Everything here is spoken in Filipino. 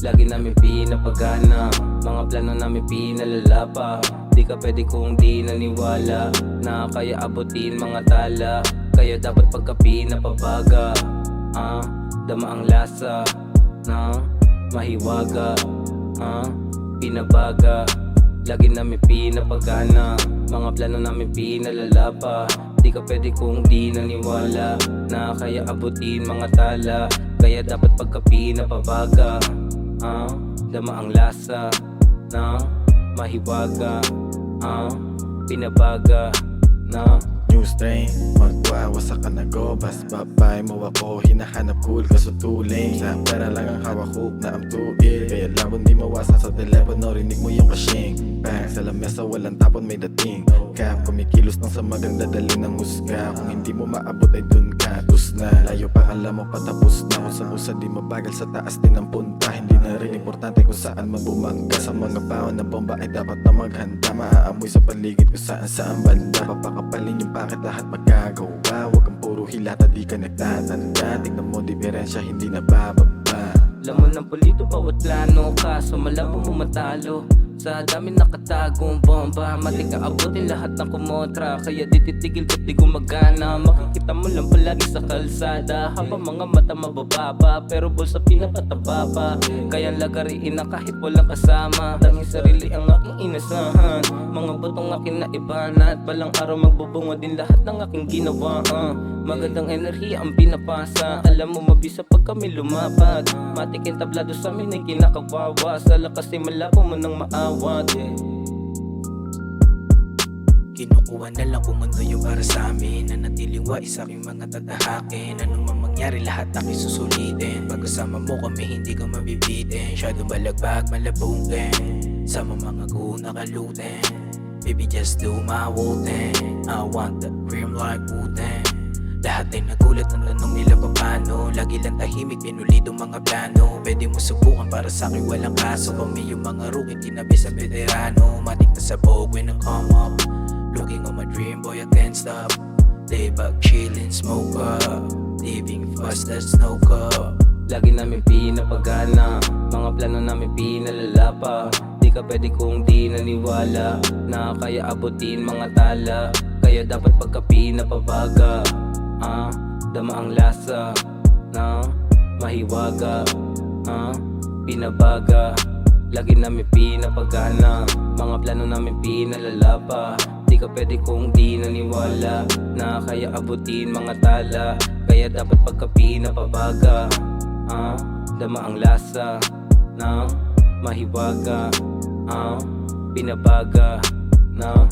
Lagi namin pinapagana, mga plano namin pinalalapa. Di ka pwede kung di naniwala na kaya abutin mga tala. Kaya dapat pagka pinapabaga, dama ang lasa ng mahiwaga, pinabaga. Lagi namin pinapagana, mga plano namin pinalalapa. Di ka pwede kung di naniwala na kaya abutin mga tala. Kaya dapat pagka pinapabaga, dama ang lasa ng mahiwaga, pinabaga na New strain, magwawasak ka na go. Bas babay mo ako, hinahanap cool kasutuling. Sa pera lang ang hawak hook na ang tuil. Kaya labon di mawasan sa telepono, rinig mo yung kasing bang sa lamesa, walang tapon may dating cap, kumikilos ng sa maganda dali ng husga. Kung hindi mo maabot ay dun ka, tus na layo pa kala mo patapos na. Kung sa busa di mabagal, sa taas din ang punta. Hindi na rin importante kung saan mabumangga. Sa mga baon na bomba ay dapat na maghanda. Maaamoy sa paligid kung saan banda. Papakapalin yung bakit lahat magagawa. Huwag kang puro hilata, di ka nagtatanda. Tignan mo diferensya, hindi na bababa. Laman ng pulito, bawat plano. Kaso malabo mo matalo sa dami nakatagong bomba. Matik aabutin lahat ng kumontra. Kaya di titigil ba't di gumagana. Makikita mo lang palagi sa kalsada habang mga mata mabababa, pero bulsa pinapatababa. Kaya lagariin na kahit walang kasama. Tanging sarili ang aking inasahan. Mga butong aking naibanat. Balang araw magbubunga din lahat ng aking ginawa. Magandang enerhiya ang pinapasa. Alam mo mabisa pag kami lumapat. Matik yung tablado sa amin ay kinakawawa. Sa lakas ay malabo mo nang maawat. Kinukuha na lang kung ano yung para sa amin. Nanatiling wais sa aking mga tatahakin. Anong man mangyari lahat aking susulitin. Pag kasama mo kami hindi ka mabibitin. Shadow balagbag malabungin. Sama mga kuho nakalutin. Baby just do my whole thing. I want that cream like Wu-Tang. Lahat ay nagulat ng tanong nila paano. Lagi lang tahimik, pinulido mga plano. Pwede mo subukan para sa akin walang kaso. Kami yung mga rookie, tinabi sa veterano. Matik na sa bog when I come up. Looking on my dream, boy I can't stop. Lay back, chillin', smoke up. Living fast as snow cup. Lagi namin pinapagana, mga plano namin pinalalapa. Di ka pwede kung di naniwala na kaya abutin mga tala. Kaya dapat pagka pinapabaga, dama ang lasa ng mahiwaga, pinabaga. Lagi namin pinapagana, mga plano namin pinalalapa. Di ka pwede kung di naniwala na kaya abutin mga tala. Kaya dapat pagka pinapabaga, dama ang lasa ng mahiwaga, pinabaga na